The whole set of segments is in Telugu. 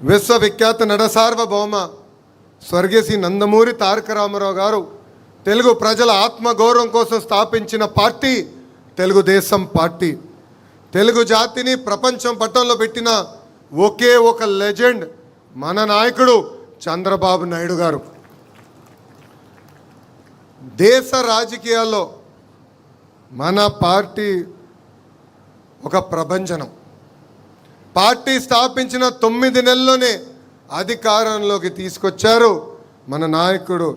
విశ్వవిఖ్యాత నట సార్వభౌమ స్వర్గీయ శ్రీ నందమూరి తారక రామారావు గారు తెలుగు ప్రజల ఆత్మగౌరవం కోసం స్థాపించిన పార్టీ తెలుగుదేశం పార్టీ. తెలుగు జాతిని ప్రపంచం పట్టంలో పెట్టిన ఒకే ఒక లెజెండ్ మన నాయకుడు చంద్రబాబు నాయుడు గారు. దేశ రాజకీయాల్లో మన పార్టీ ఒక ప్రభంజనం. పార్టీ స్థాపించిన 9 నెలల్లోనే అధికారంలోకి తీసుకొచ్చారు మన నాయకుడు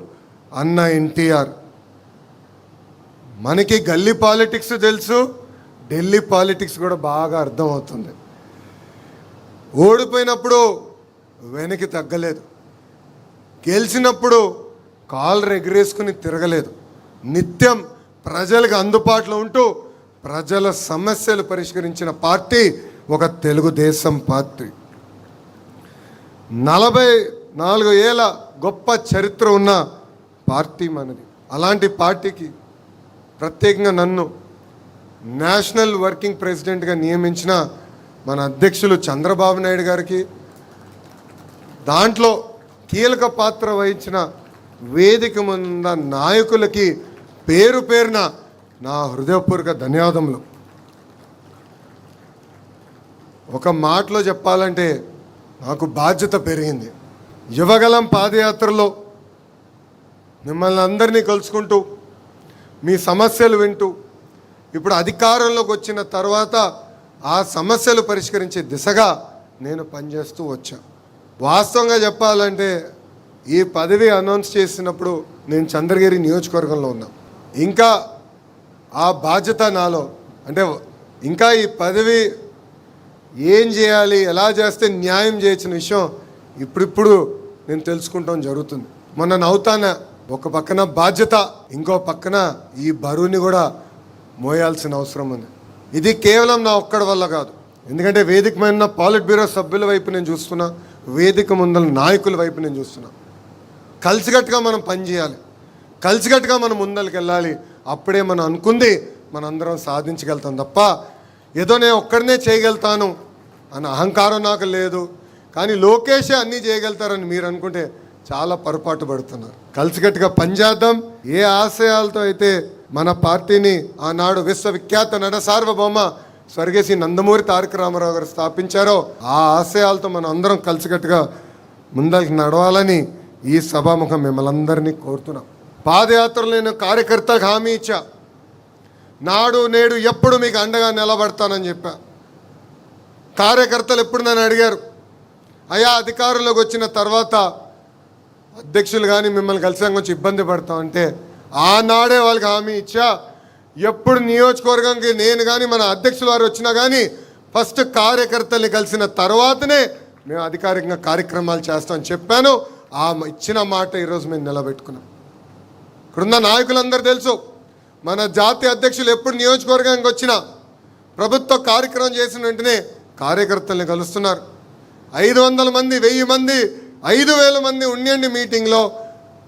అన్న ఎన్టీఆర్. మనకి గల్లీ పాలిటిక్స్ తెలుసు, ఢిల్లీ పాలిటిక్స్ కూడా బాగా అర్థమవుతుంది. ఓడిపోయినప్పుడు వెనక్కి తగ్గలేదు, గెలిచినప్పుడు కాళ్ళు ఎగరేసుకుని తిరగలేదు. నిత్యం ప్రజలకు అందుబాటులో ఉంటూ ప్రజల సమస్యలు పరిష్కరించిన పార్టీ ఒక తెలుగుదేశం పార్టీ. 44 ఏళ్ళ గొప్ప చరిత్ర ఉన్న పార్టీ మనది. అలాంటి పార్టీకి ప్రత్యేకంగా నన్ను నేషనల్ వర్కింగ్ ప్రెసిడెంట్గా నియమించిన మన అధ్యక్షులు చంద్రబాబు నాయుడు గారికి, దాంట్లో కీలక పాత్ర వహించిన వేదిక ముంద నాయకులకి పేరు పేరున నా హృదయపూర్వక ధన్యవాదములు. ఒక మాటలో చెప్పాలంటే నాకు బాధ్యత పెరిగింది. యువగలం పాదయాత్రలో మిమ్మల్ని అందరినీ కలుసుకుంటూ మీ సమస్యలు వింటూ ఇప్పుడు అధికారంలోకి వచ్చిన తర్వాత ఆ సమస్యలు పరిష్కరించే దిశగా నేను పనిచేస్తూ వచ్చా. వాస్తవంగా చెప్పాలంటే ఈ పదవి అనౌన్స్ చేసినప్పుడు నేను చంద్రగిరి నియోజకవర్గంలో ఉన్నా. ఇంకా ఆ బాధ్యత నాలో, అంటే ఇంకా ఈ పదవి ఏం చేయాలి, ఎలా చేస్తే న్యాయం చేయించిన విషయం ఇప్పుడిప్పుడు నేను తెలుసుకుంటాం జరుగుతుంది. మొన్న నవ్వుతానా, ఒక పక్కన బాధ్యత, ఇంకో పక్కన ఈ బరువుని కూడా మోయాల్సిన అవసరం ఉంది. ఇది కేవలం నా ఒక్కడి వల్ల కాదు, ఎందుకంటే వేదిక మీద పాలిట్ బ్యూరో సభ్యుల వైపు నేను చూస్తున్నా, వేదిక ముందల నాయకుల వైపు నేను చూస్తున్నా. కలిసికట్టుగా మనం పనిచేయాలి, కలిసికట్టుగా మనం ముందరికి వెళ్ళాలి. అప్పుడే మనం అనుకుంది మనందరం సాధించగలుగుతాం తప్ప ఏదో నేను ఒక్కడనే చేయగలుగుతాను అన్న అహంకారం నాకు లేదు. కానీ లోకేషే అన్నీ చేయగలుగుతారని మీరు అనుకుంటే చాలా పొరపాటు పడుతున్నారు. కలిసికట్టుగా పనిచేద్దాం. ఏ ఆశయాలతో అయితే మన పార్టీని ఆనాడు విశ్వవిఖ్యాత నట సార్వభౌమ స్వర్గీయ శ్రీ నందమూరి తారక రామారావు గారు స్థాపించారో ఆ ఆశయాలతో మనం అందరం కలిసికట్టుగా ముందరికి నడవాలని ఈ సభాముఖం మిమ్మల్ని అందరినీ కోరుతున్నాం. పాదయాత్రలో నేను కార్యకర్తలకు హామీ ఇచ్చా, నాడు నేడు ఎప్పుడు మీకు అండగా నిలబడతానని చెప్పా. కార్యకర్తలు ఎప్పుడు నన్ను అడిగారు, అయ్యా అధికారంలోకి వచ్చిన తర్వాత అధ్యక్షులు కానీ మిమ్మల్ని కలిసాక కొంచెం ఇబ్బంది పడతామంటే ఆనాడే వాళ్ళకి హామీ ఇచ్చా, ఎప్పుడు నియోజకవర్గంకి నేను కానీ మన అధ్యక్షుల వారు వచ్చినా కానీ ఫస్ట్ కార్యకర్తల్ని కలిసిన తర్వాతనే మేము అధికారికంగా కార్యక్రమాలు చేస్తామని చెప్పాను. ఆ ఇచ్చిన మాట ఈరోజు మేము నిలబెట్టుకున్నాం. ఇక్కడున్న నాయకులందరూ తెలుసు, మన జాతీయ అధ్యక్షులు ఎప్పుడు నియోజకవర్గానికి వచ్చినా ప్రభుత్వ కార్యక్రమం చేసిన వెంటనే కార్యకర్తల్ని కలుస్తున్నారు. 500 మంది, 1000 మంది, 5000 మంది ఉండండి మీటింగ్లో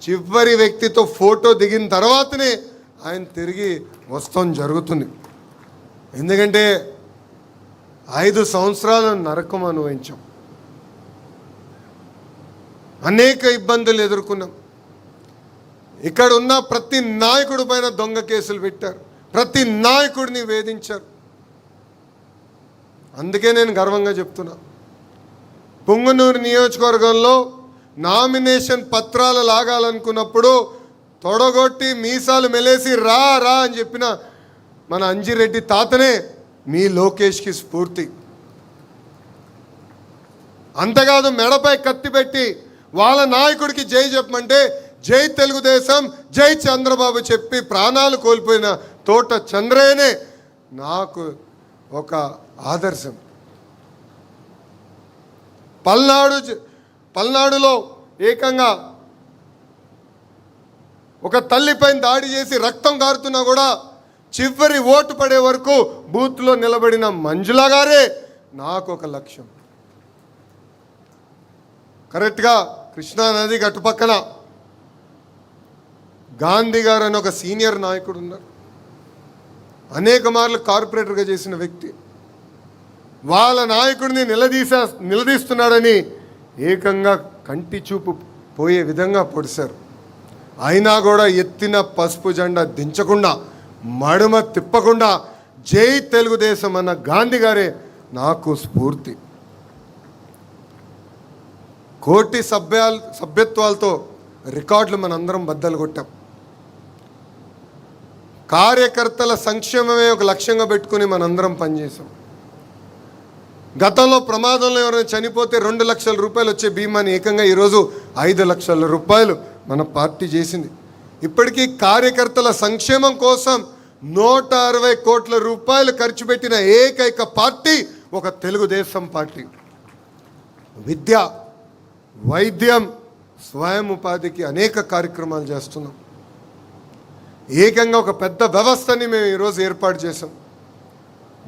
చివరి వ్యక్తితో ఫోటో దిగిన తర్వాతనే ఆయన తిరిగి వస్తాం జరుగుతుంది. ఎందుకంటే 5 సంవత్సరాలు నరకం అనుభవించాం, అనేక ఇబ్బందులు ఎదుర్కొన్నాం. ఇక్కడ ఉన్న ప్రతి నాయకుడి పైన దొంగ కేసులు పెట్టారు, ప్రతి నాయకుడిని వేధించారు. అందుకే నేను గర్వంగా చెప్తున్నా, పుంగనూరు నియోజకవర్గంలో నామినేషన్ పత్రాలు లాగాలనుకున్నప్పుడు తొడగొట్టి మీసాలు మెలేసి రా రా అని చెప్పిన మన అంజిరెడ్డి తాతనే మీ లోకేష్కి స్ఫూర్తి. అంతేకాదు మెడపై కత్తి పెట్టి వాళ్ళ నాయకుడికి జై చెప్పమంటే జై తెలుగుదేశం, జై చంద్రబాబు చెప్పి ప్రాణాలు కోల్పోయిన తోట చంద్రయ్యనే నాకు ఒక ఆదర్శం. పల్నాడులో ఏకంగా ఒక తల్లిపైన దాడి చేసి రక్తం కారుతున్నా కూడా చివరి ఓటు పడే వరకు బూత్లో నిలబడిన మంజుల గారే నాకు ఒక లక్ష్యం. కరెక్ట్గా కృష్ణానది అటుపక్కన గాంధీ గారు అని ఒక సీనియర్ నాయకుడు ఉన్నారు, అనేక మార్లు కార్పొరేటర్గా చేసిన వ్యక్తి. వాళ్ళ నాయకుడిని నిలదీస్తున్నాడని ఏకంగా కంటి చూపు పోయే విధంగా పొడిశారు. అయినా కూడా ఎత్తిన పసుపు జెండా దించకుండా, మడుమ తిప్పకుండా జై తెలుగుదేశం అన్న గాంధీ గారే నాకు స్ఫూర్తి. కోటి సభ్యత్వాలతో రికార్డులు మనందరం బద్దలు కొట్టాం. కార్యకర్తల సంక్షేమమే ఒక లక్ష్యంగా పెట్టుకుని మనందరం పనిచేసాం. గతంలో ప్రమాదంలో ఎవరైనా చనిపోతే 2 లక్షల రూపాయలు వచ్చే బీమాని ఏకంగా ఈరోజు 5 లక్షల రూపాయలు మన పార్టీ చేసింది. ఇప్పటికీ కార్యకర్తల సంక్షేమం కోసం 160 కోట్ల రూపాయలు ఖర్చు పెట్టిన ఏకైక పార్టీ ఒక తెలుగుదేశం పార్టీ. విద్య, వైద్యం, స్వయం ఉపాధికి అనేక కార్యక్రమాలు చేస్తున్నాం. ఏకంగా ఒక పెద్ద వ్యవస్థని మేము ఈరోజు ఏర్పాటు చేసాం.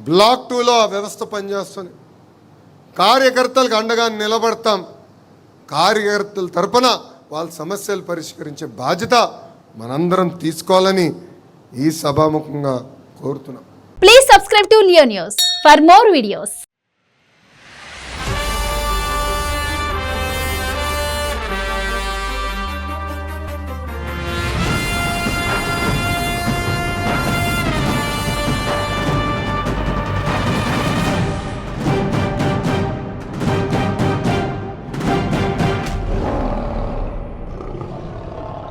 బ్లాక్ 2లో ఆ వ్యవస్థ పనిచేస్తుంది. కార్యకర్తలకు అండగా నిలబడతాం. కార్యకర్తల తరపున వాళ్ళ సమస్యలు పరిష్కరించే బాధ్యత మనందరం తీసుకోవాలని ఈ సభాముఖంగా కోరుతున్నాం. Please subscribe to Leo news for more videos.